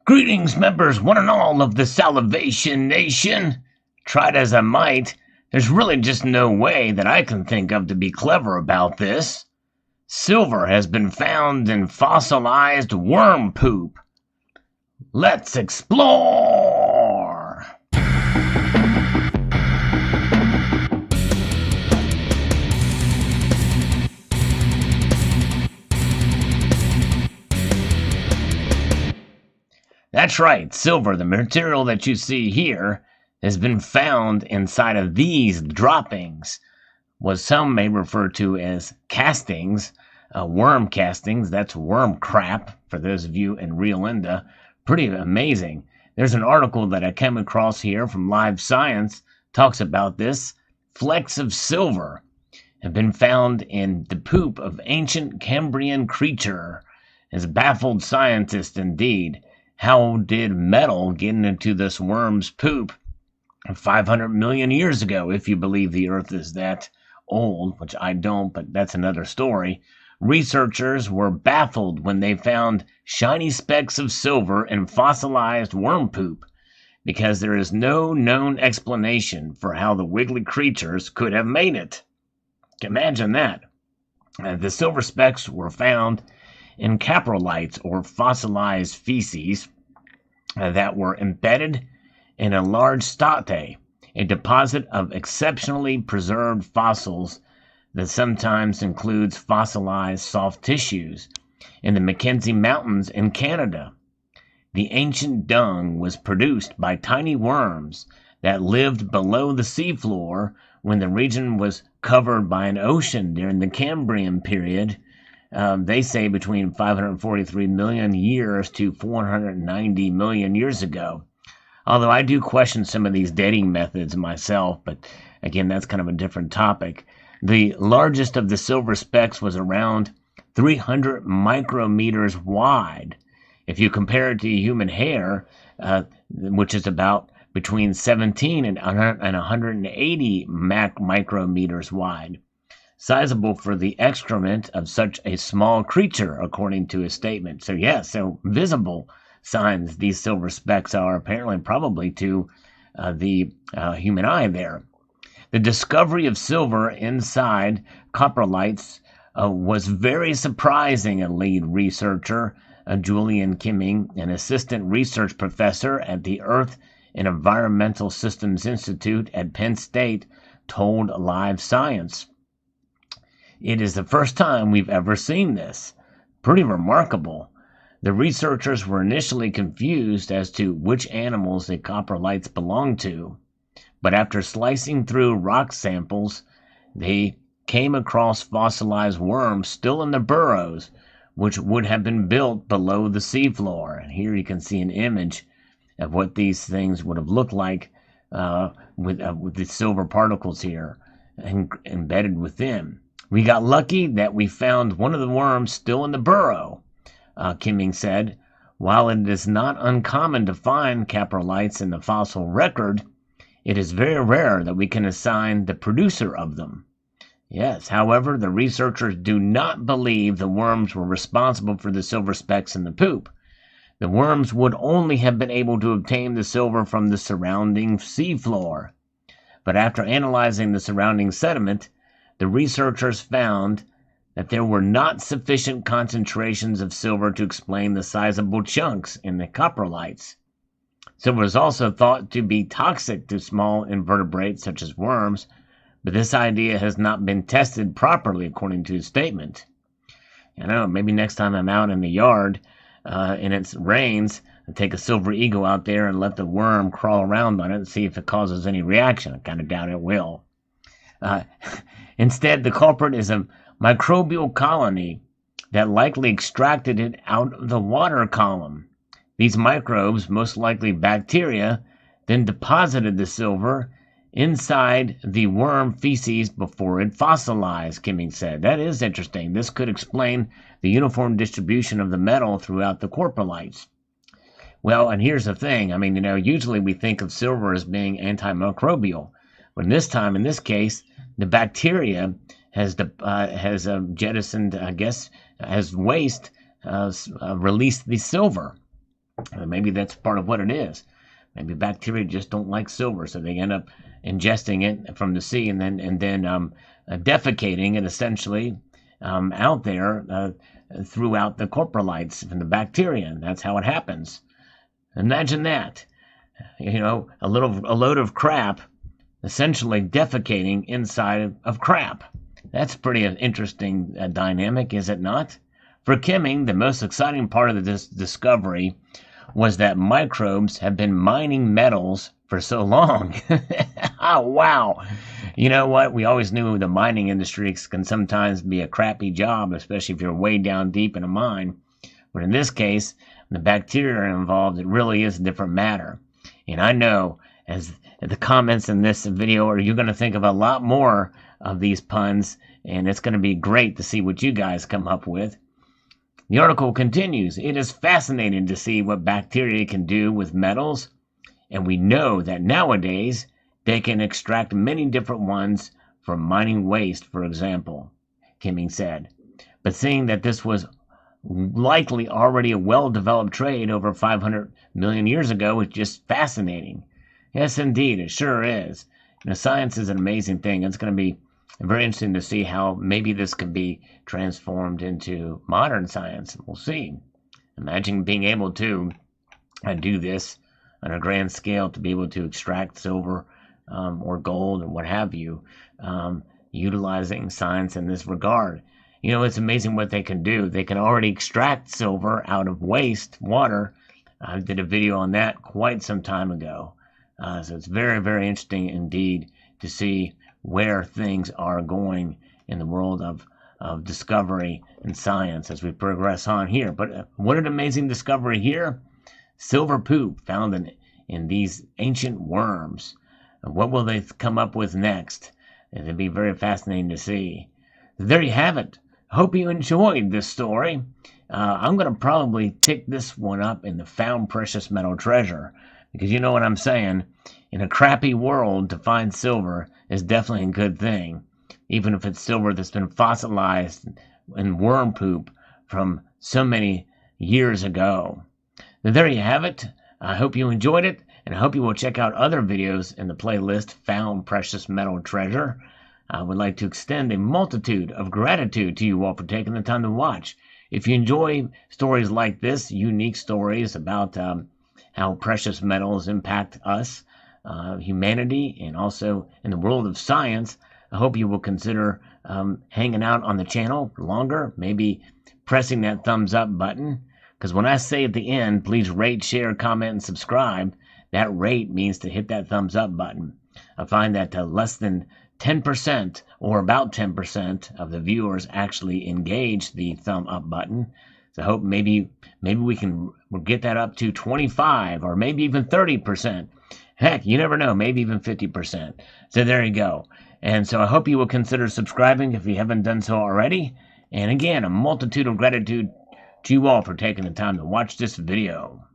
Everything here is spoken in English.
Greetings, members, one and all of the Salivation Nation. Tried as I might, there's really just no way that I can think of to be clever about this. Silver has been found in fossilized worm poop. Let's explore! That's right, silver, the material that you see here, has been found inside of these droppings, what some may refer to as castings, worm castings. That's worm crap, for those of you in Rio Linda. Pretty amazing. There's an article that I came across here from Live Science, talks about this. Flecks of silver have been found in the poop of ancient Cambrian creature. Has baffled scientists indeed. How did metal get into this worm's poop 500 million years ago, if you believe the Earth is that old, which I don't, but that's another story. Researchers were baffled when they found shiny specks of silver in fossilized worm poop, because there is no known explanation for how the wiggly creatures could have made it. Imagine that. The silver specks were found in caprolites, or fossilized feces, that were embedded in a large state, a deposit of exceptionally preserved fossils that sometimes includes fossilized soft tissues in the Mackenzie Mountains in Canada. The ancient dung was produced by tiny worms that lived below the seafloor when the region was covered by an ocean during the Cambrian period. They say between 543 million years to 490 million years ago. Although I do question some of these dating methods myself, but again, that's kind of a different topic. The largest of the silver specks was around 300 micrometers wide. If you compare it to human hair, which is about between 17 and 180 micrometers wide. Sizable for the excrement of such a small creature, according to his statement. So yes, so visible signs these silver specks are apparently probably to the human eye there. The discovery of silver inside coprolites was very surprising, a lead researcher, Julian Kimming, an assistant research professor at the Earth and Environmental Systems Institute at Penn State, told Live Science. It is the first time we've ever seen this. Pretty remarkable. The researchers were initially confused as to which animals the coprolites belonged to, but after slicing through rock samples, they came across fossilized worms still in the burrows, which would have been built below the seafloor. And here you can see an image of what these things would have looked like with the silver particles here embedded within. We got lucky that we found one of the worms still in the burrow, Kimming said. While it is not uncommon to find coprolites in the fossil record, it is very rare that we can assign the producer of them. Yes, however, the researchers do not believe the worms were responsible for the silver specks in the poop. The worms would only have been able to obtain the silver from the surrounding seafloor. But after analyzing the surrounding sediment, the researchers found that there were not sufficient concentrations of silver to explain the sizable chunks in the coprolites. Silver is also thought to be toxic to small invertebrates such as worms, but this idea has not been tested properly, according to his statement. I know, maybe next time I'm out in the yard and it rains, I'll take a silver eagle out there and let the worm crawl around on it and see if it causes any reaction. I kind of doubt it will. Instead, the culprit is a microbial colony that likely extracted it out of the water column. These microbes, most likely bacteria, then deposited the silver inside the worm feces before it fossilized, Kimming said. That is interesting. This could explain the uniform distribution of the metal throughout the coprolites. Well, and here's the thing. I mean, usually we think of silver as being antimicrobial, but in this case, the bacteria has jettisoned, I guess, as waste, released the silver. Maybe that's part of what it is. Maybe bacteria just don't like silver, so they end up ingesting it from the sea and then defecating it essentially out there throughout the coprolites from the bacteria. And that's how it happens. Imagine that. A load of crap essentially defecating inside of crap. That's pretty interesting dynamic, is it not? For Kimming, the most exciting part of this discovery was that microbes have been mining metals for so long. Oh, wow. You know what? We always knew the mining industry can sometimes be a crappy job, especially if you're way down deep in a mine. But in this case, the bacteria are involved, it really is a different matter. And I know, as the comments in this video, you're going to think of a lot more of these puns, and it's going to be great to see what you guys come up with. The article continues, it is fascinating to see what bacteria can do with metals, and we know that nowadays they can extract many different ones from mining waste, for example, Kimming said. But seeing that this was likely already a well-developed trade over 500 million years ago is just fascinating. Yes, indeed, it sure is. Science is an amazing thing. It's going to be very interesting to see how maybe this could be transformed into modern science. We'll see. Imagine being able to do this on a grand scale, to be able to extract silver or gold or what have you, utilizing science in this regard. It's amazing what they can do. They can already extract silver out of waste water. I did a video on that quite some time ago. So it's very, very interesting indeed to see where things are going in the world of discovery and science as we progress on here. But what an amazing discovery here. Silver poop found in these ancient worms. What will they come up with next? It'll be very fascinating to see. There you have it. Hope you enjoyed this story. I'm going to probably tick this one up in the found precious metal treasure, because you know what I'm saying. In a crappy world, to find silver is definitely a good thing, even if it's silver that's been fossilized in worm poop from so many years ago. There you have it. I hope you enjoyed it, and I hope you will check out other videos in the playlist Found Precious Metal Treasure. I would like to extend a multitude of gratitude to you all for taking the time to watch. If you enjoy stories like this, unique stories about how precious metals impact us, humanity, and also in the world of science, I hope you will consider hanging out on the channel longer, maybe pressing that thumbs up button. Because when I say at the end, please rate, share, comment, and subscribe, that rate means to hit that thumbs up button. I find that less than 10% or about 10% of the viewers actually engage the thumb up button. So I hope maybe we'll get that up to 25 or maybe even 30%. Heck, you never know, maybe even 50%. So there you go. And so I hope you will consider subscribing if you haven't done so already. And again, a multitude of gratitude to you all for taking the time to watch this video.